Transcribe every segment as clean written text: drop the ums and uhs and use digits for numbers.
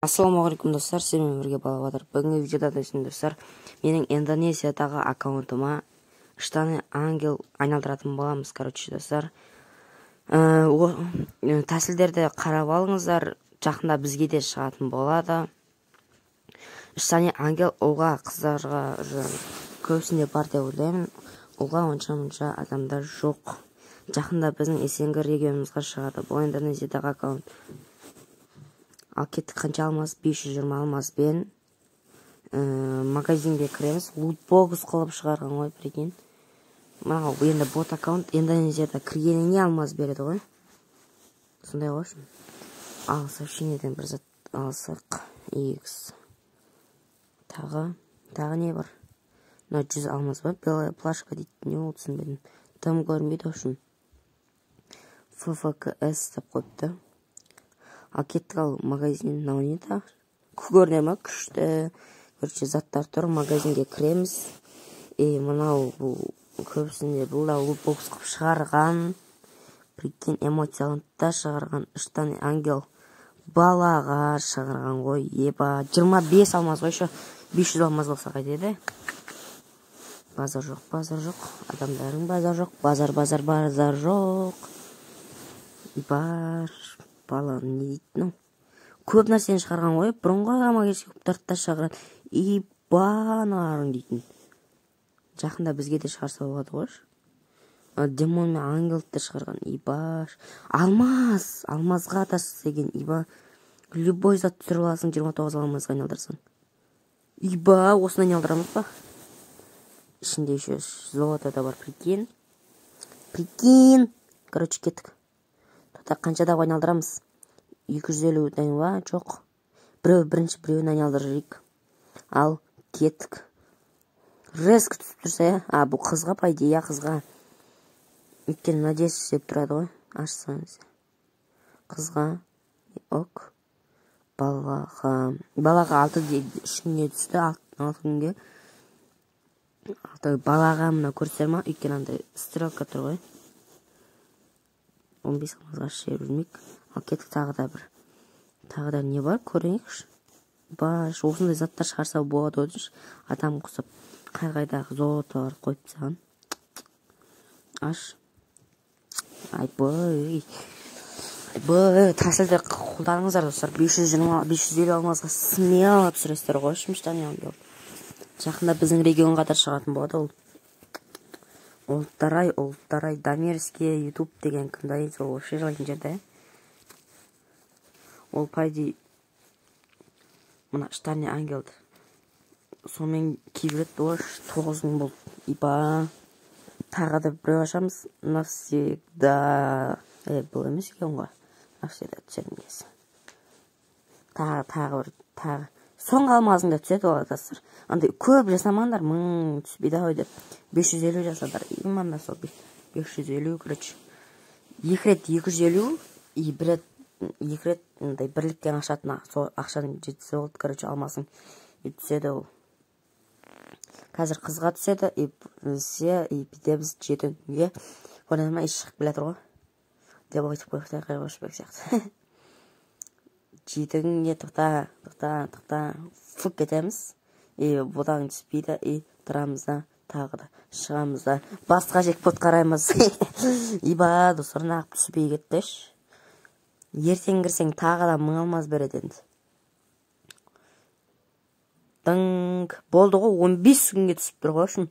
Ассалаумағалейкум достар, сіздермен бірге Балаватыр. Бүгінгі видеода достар, менің Индонезиядағы аккаунтыма штаны ангел айналдыратын боламыз. Достар, тәсілдерді қарап алыңыздар, жақында бізге де шығатын болады. Штаны ангел ұлға қыздарға көбісінде бар деп ойлаймын. Ұлға онша адамдар жоқ. Жақында біздің есенгі регионымызға шығады. Бұл Индонезиядағы аккаунт. Ал кеттік, қанша алмаз? 520 алмазбен магазинге кіреміз. Лутбокс қылып шығарған ғой, прикинь. Мынау енді бот аккаунт. Индонезияда кіргеніне алмаз береді ғой. Сондай ғой. Ал сообщениеден бір зат алсақ. X. Тағы не бар? 100 алмаз ба? Белая плашка дейді. Не ол түсінбедім. Тым көрінбейді үшін. FFKS деп қойыпты. Ал кеттік, ал магазин мынау не та? Көріне ма? Күшті. Көрші заттар тұр. Магазинге кіреміз. Мынау көбісінде бұл да лутбокс қып шығарған. Прикинь, эмоциялантта шығарған штаны ангел балаға шығарған ғой. 25 алмаз ғой. 500 алмаз болса қайтеді. Базар жоқ. Адамдардың базар жоқ. Базар жоқ. Бар. Бала не дейді? Көп нәрсені шығарған ғой. Бұрынғы магазин көптарда шығарған. Банарын дейтін. Жақында бізге де шығарса болады ғой. Демон мен ангелді шығарған. Алмазға да істеген. Любой зат түсіріп аласың, 29 алмазға айналдырсың. Осыны айналдырамыз ба? Ішінде еще золото да бар. Прикинь. Короче, кеттік. Қаншада айналдырамыз? 250 ба? Жоқ. Біреуін айналдырайық. Ал кеттік. Резк түсіп тұрса, бұл қызға пайда, қызға. Өйткені надеясы деп тұрады ғой. Ашсаңыз. Қызға. Ок. Балаға 6 үшіне түсті. 6 күнге. Балаға мұна көрсер ма? Өйткені андай стрелка тұр ғой. 15 алмазға шер жүрмек. Ал кеттік, тағы да не бар? Көрейікші. Осындай заттар шығарса болады өтіш. Адам құсып қайдағы золоталар қойып саған. Аш. Тәсілді қолдарыңыздар достар. 550 алмазға смело түсіресіздер ғой. Штаны ангел. Жақында біздің регионға да шығатын болады ол. Олтарай, Дамерские, YouTube деген кімді сол вообще жылайтын жерде. Ол пайди мына штаны ангелді. Сонымен кейбірет 9 мың болды. Тағы да біреу ашамыз. Навсегда. Бұл емес екен ғой. Навсегда түсетін кесі. Тағы. Соңғы алмазында түседі ол адастыр. Андай көп жасамаңдар, 1000 түспейді ғой деп. 550 жасадар. Именно сол 550, короче. 2 рет 250, и бір рет бірліктен ашатына. Сол ақшаның жетісі болды, короче, алмасың. Түседі ол. Қазір қызға түседі, и бітеміз 7 күнге. Көрінема еш шығып білетір ғой. Деп айтып қойықтай қайғышбек сияқты. 7 күнге тұқта, фук кетеміз. Бұдан түспейді, тұрамыз да, тағы да, шығамыз да. Басқа жекпот қараймыз. Достарына ақ түспей кеттіш. Ертең кірсең тағы да 1000 алмаз береден. Болды ғой, 15 күнге түсіп тұр ғой үшін.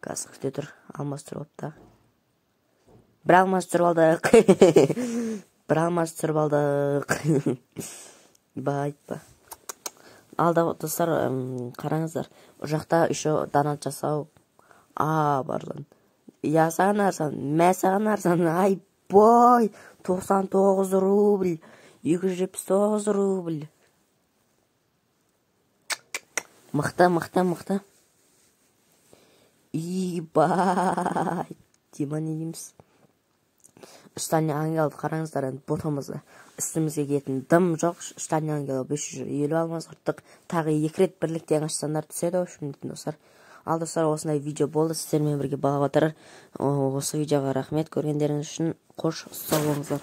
Қазір күте тұр, алмаз тұрып апта. Бір алмаз тұрып алдық. Айтпа. Алда достар, қараңыздар. Жақта үші донат жасау. Барлан. Саған арзан, саған арзан. 99 рубль. 279 рубль. Мықты. Дема не дейміз? Штаны ангелді қараңыздар, ботамызда үстімізге кетін дым жоқ. Штаны ангелі 550 алмаз құрттық. Тағы 2 рет бірліктен ашсандар түседі өшін дейтін достар. Ал достар, осындай видео болды. Сіздермен бірге Балаватыр. Осы видеоға рахмет, көргендеріңіз үшін қош сау болыңыздар.